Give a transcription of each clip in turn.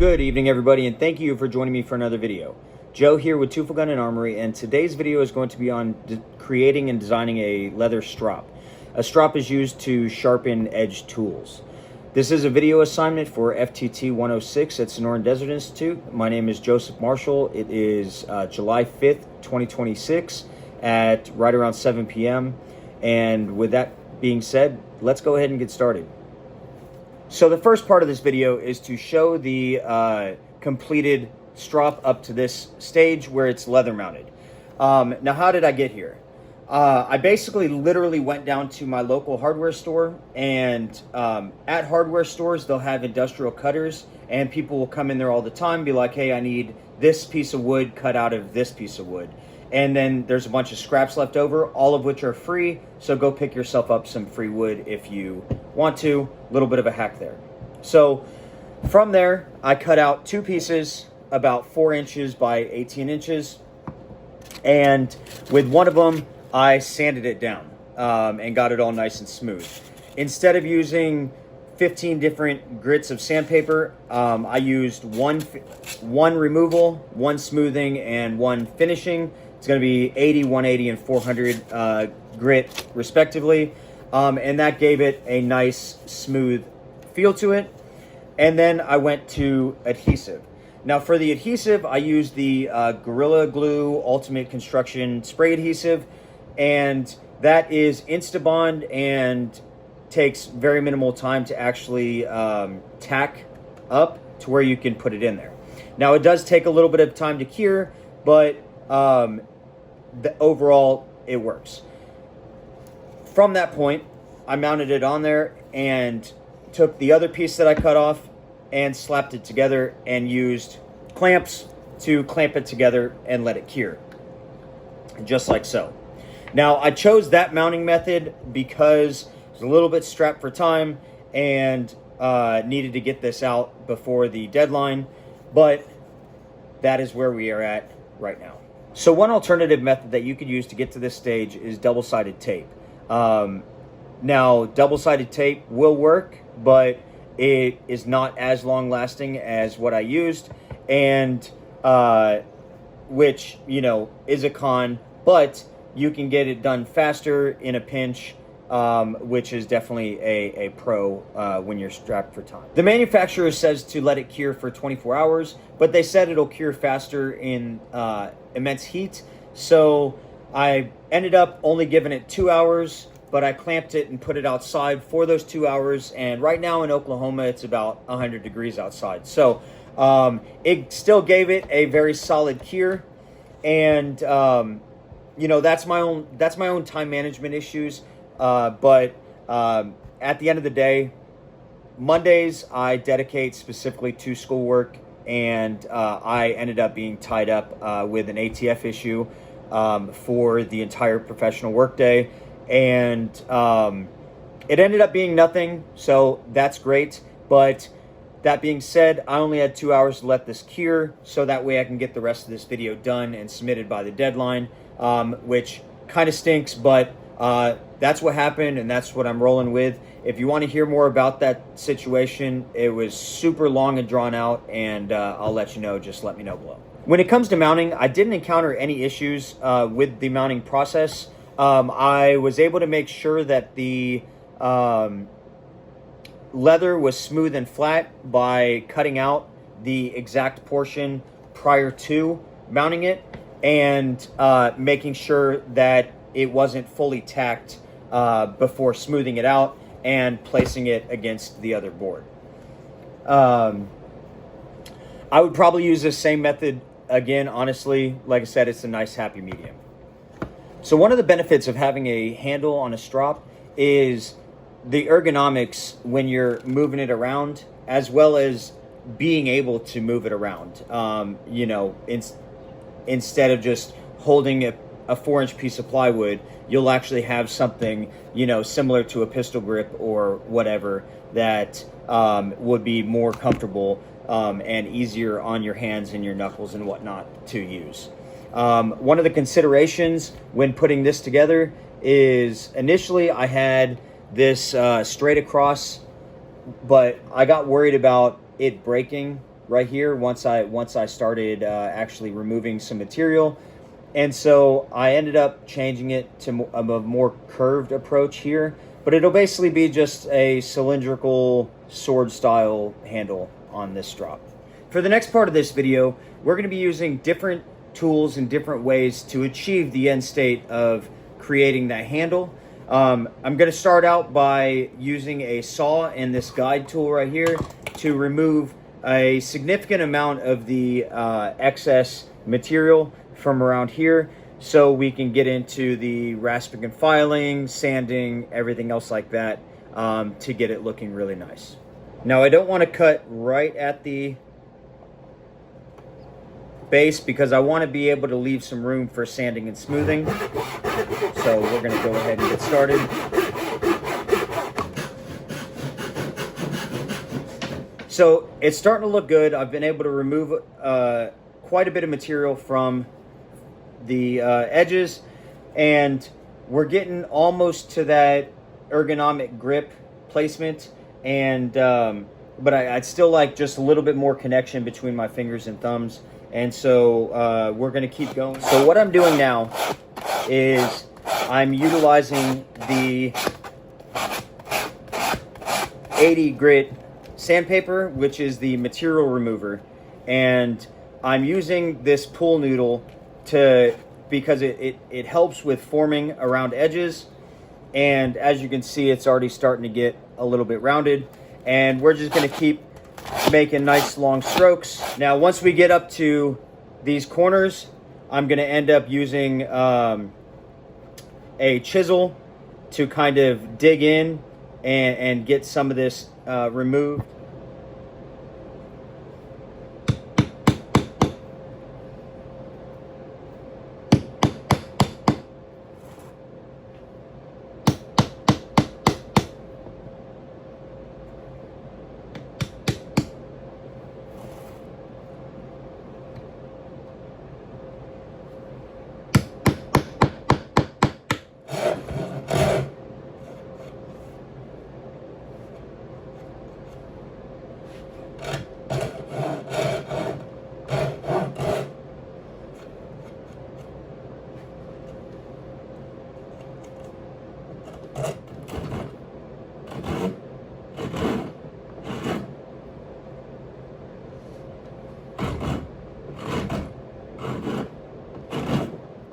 Good evening, everybody, and thank you for joining me for another video. Joe here with Tufel Gun and Armory, and today's video is going to be on creating and designing a leather strop. A strop is used to sharpen edge tools. This is a video assignment for FTT 106 at Sonoran Desert Institute. My name is Joseph Marshall. It is July 5th, 2026 at right around 7 p.m. And with that being said, let's go ahead and get started. So the first part of this video is to show the completed strop up to this stage where it's leather mounted. Now, how did I get here? I basically literally went down to my local hardware store, and at hardware stores, they'll have industrial cutters, and people will come in there all the time and be like, hey, I need this piece of wood cut out of this piece of wood. And then there's a bunch of scraps left over, all of which are free. So go pick yourself up some free wood if you want to. A little bit of a hack there. So from there, I cut out two pieces about 4 inches by 18 inches. And with one of them, I sanded it down and got it all nice and smooth. Instead of using 15 different grits of sandpaper, I used one removal, one smoothing, and one finishing. It's going to be 80, 180, and 400 grit respectively. And that gave it a nice smooth feel to it. And then I went to adhesive. Now for the adhesive, I used the Gorilla Glue Ultimate Construction Spray Adhesive. And that is Instabond and takes very minimal time to actually tack up to where you can put it in there. Now it does take a little bit of time to cure, but overall it works. From that point, I mounted it on there and took the other piece that I cut off and slapped it together and used clamps to clamp it together and let it cure, just like so. Now I chose that mounting method because I was a little bit strapped for time and needed to get this out before the deadline, but that is where we are at right now. So one alternative method that you could use to get to this stage is double-sided tape. Now, double-sided tape will work, but it is not as long-lasting as what I used, and which, you know, is a con, but you can get it done faster in a pinch, which is definitely a pro when you're strapped for time. The manufacturer says to let it cure for 24 hours, but they said it'll cure faster in immense heat. So I ended up only giving it 2 hours, but I clamped it and put it outside for those 2 hours. And right now in Oklahoma, it's about 100 degrees outside. So it still gave it a very solid cure. And you know, that's my own time management issues. But at the end of the day, Mondays I dedicate specifically to schoolwork, and I ended up being tied up with an ATF issue for the entire professional workday, and it ended up being nothing, so that's great. But that being said, I only had 2 hours to let this cure, so that way I can get the rest of this video done and submitted by the deadline, which kind of stinks, but that's what happened, and that's what I'm rolling with. If you want to hear more about that situation, it was super long and drawn out, and I'll let you know. Just let me know below. When it comes to mounting, I didn't encounter any issues with the mounting process. I was able to make sure that the leather was smooth and flat by cutting out the exact portion prior to mounting it, and making sure that it wasn't fully tacked before smoothing it out and placing it against the other board. I would probably use this same method again, honestly. Like I said, it's a nice happy medium. So one of the benefits of having a handle on a strop is the ergonomics when you're moving it around, as well as being able to move it around. You know, instead of just holding a 4-inch piece of plywood, you'll actually have something, you know, similar to a pistol grip or whatever that would be more comfortable and easier on your hands and your knuckles and whatnot to use. One of the considerations when putting this together is initially I had this straight across, but I got worried about it breaking right here once I started actually removing some material. And so I ended up changing it to a more curved approach here, but it'll basically be just a cylindrical sword style handle on this strop. For the next part of this video, we're going to be using different tools and different ways to achieve the end state of creating that handle. I'm going to start out by using a saw and this guide tool right here to remove a significant amount of the excess material from around here, so we can get into the rasping and filing, sanding, everything else like that, to get it looking really nice. Now I don't want to cut right at the base because I want to be able to leave some room for sanding and smoothing. So we're going to go ahead and get started. So it's starting to look good. I've been able to remove quite a bit of material from the edges, and we're getting almost to that ergonomic grip placement, and but I'd still like just a little bit more connection between my fingers and thumbs, and so we're going to keep going. So what I'm doing now is I'm utilizing the 80 grit sandpaper, which is the material remover, and I'm using this pool noodle because it helps with forming around edges, and as you can see, it's already starting to get a little bit rounded, and we're just going to keep making nice long strokes. Now once we get up to these corners, I'm going to end up using a chisel to kind of dig in and get some of this removed.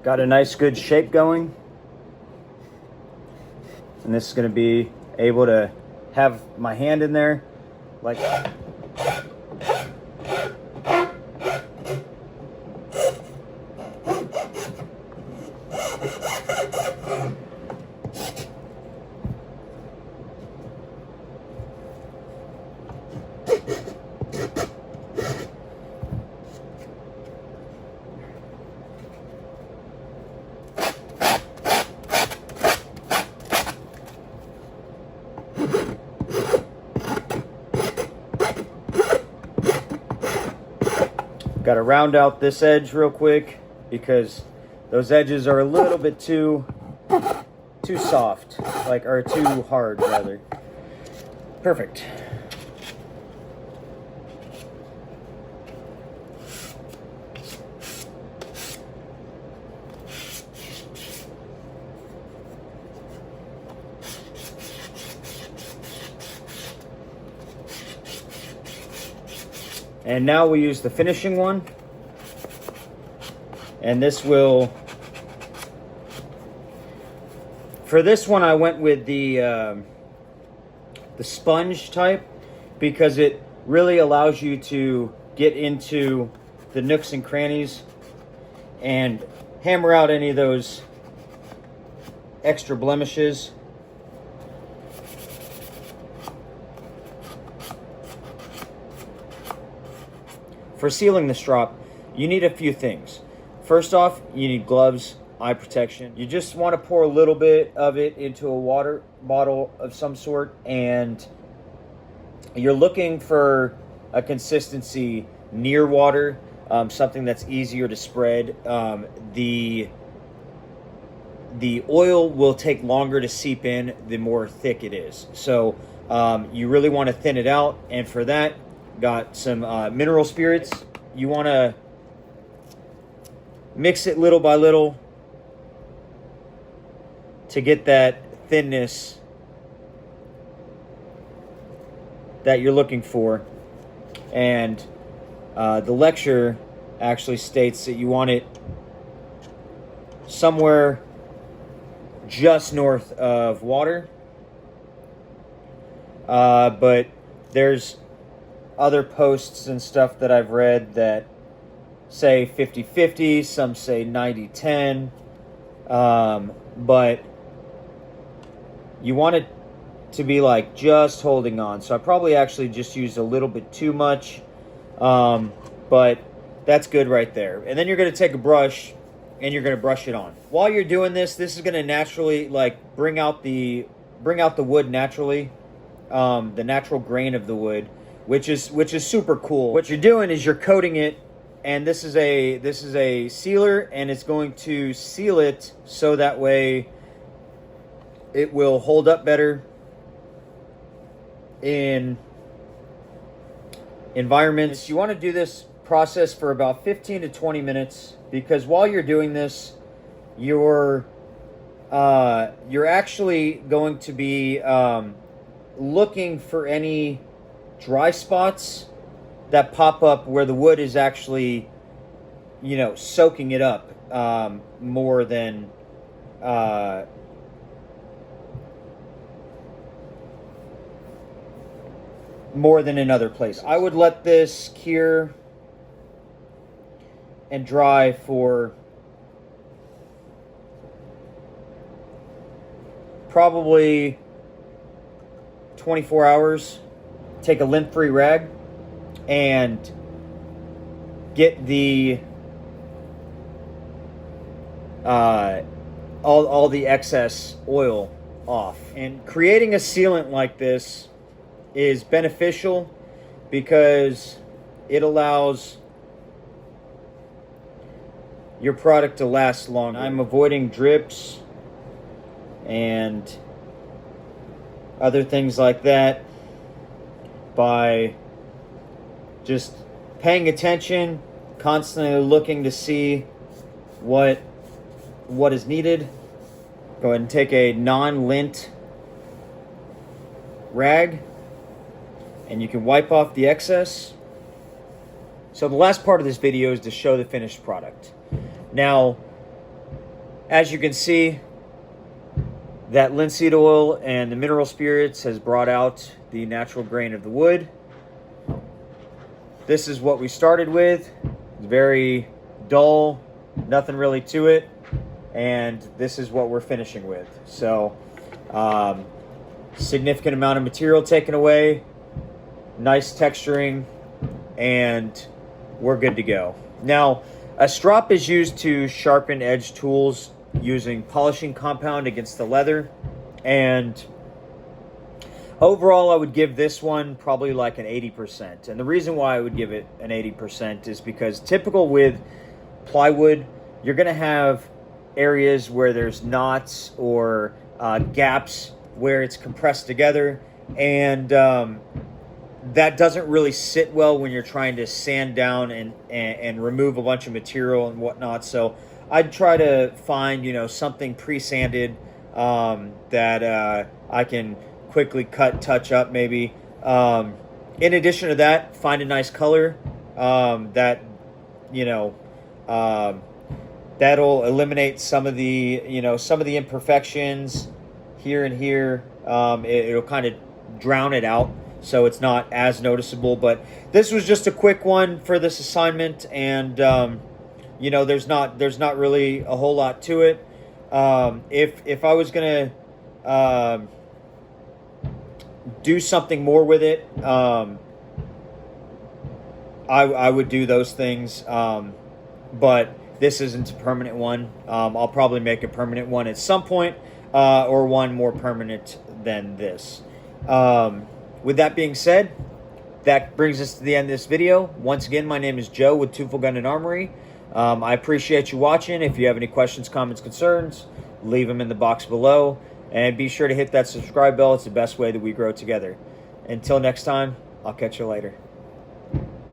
Got a nice good shape going, and this is going to be able to have my hand in there like that. Got to round out this edge real quick because those edges are a little bit too soft, or too hard rather. Perfect. And now we use the finishing one, and this will, for this one I went with the sponge type because it really allows you to get into the nooks and crannies and hammer out any of those extra blemishes. For sealing the strop, you need a few things. First off, you need gloves, eye protection. You just want to pour a little bit of it into a water bottle of some sort, and you're looking for a consistency near water, something that's easier to spread. The oil will take longer to seep in the more thick it is. So you really want to thin it out, and for that, got some mineral spirits. You want to mix it little by little to get that thinness that you're looking for. And the lecture actually states that you want it somewhere just north of water. But there's other posts and stuff that I've read that say 50-50, some say 90-10. But you want it to be like just holding on. So I probably actually just used a little bit too much. But that's good right there. And then you're going to take a brush and you're going to brush it on. While you're doing this, this is going to naturally like bring out the wood naturally, the natural grain of the wood, which is super cool. What you're doing is you're coating it, and this is a sealer, and it's going to seal it so that way it will hold up better in environments. You want to do this process for about 15 to 20 minutes, because while you're doing this, you're actually going to be looking for any dry spots that pop up where the wood is actually, you know, soaking it up more than in other places. I would let this cure and dry for probably 24 hours. Take a lint-free rag and get the all the excess oil off. And creating a sealant like this is beneficial because it allows your product to last longer. I'm avoiding drips and other things like that by just paying attention, constantly looking to see what is needed. Go ahead and take a non-lint rag and you can wipe off the excess. So the last part of this video is to show the finished product. Now, as you can see, that linseed oil and the mineral spirits has brought out the natural grain of the wood. This is what we started with. It's very dull, nothing really to it. And this is what we're finishing with. So, significant amount of material taken away, nice texturing, and we're good to go. Now, a strop is used to sharpen edge tools using polishing compound against the leather, and overall I would give this one probably like an 80%. And the reason why I would give it an 80% is because typical with plywood, you're going to have areas where there's knots or gaps where it's compressed together, and that doesn't really sit well when you're trying to sand down and remove a bunch of material and whatnot. So I'd try to find, you know, something pre-sanded that I can quickly cut, touch up maybe. In addition to that, find a nice color that, you know, that'll eliminate some of the, you know, some of the imperfections here and here. It'll kind of drown it out, so it's not as noticeable. But this was just a quick one for this assignment, and you know, there's not really a whole lot to it. If I was gonna do something more with it, I would do those things. But this isn't a permanent one. I'll probably make a permanent one at some point, or one more permanent than this. With that being said, that brings us to the end of this video. Once again, my name is Joe with Twofold Gun and Armory. I appreciate you watching. If you have any questions, comments, concerns, leave them in the box below. And be sure to hit that subscribe bell. It's the best way that we grow together. Until next time, I'll catch you later.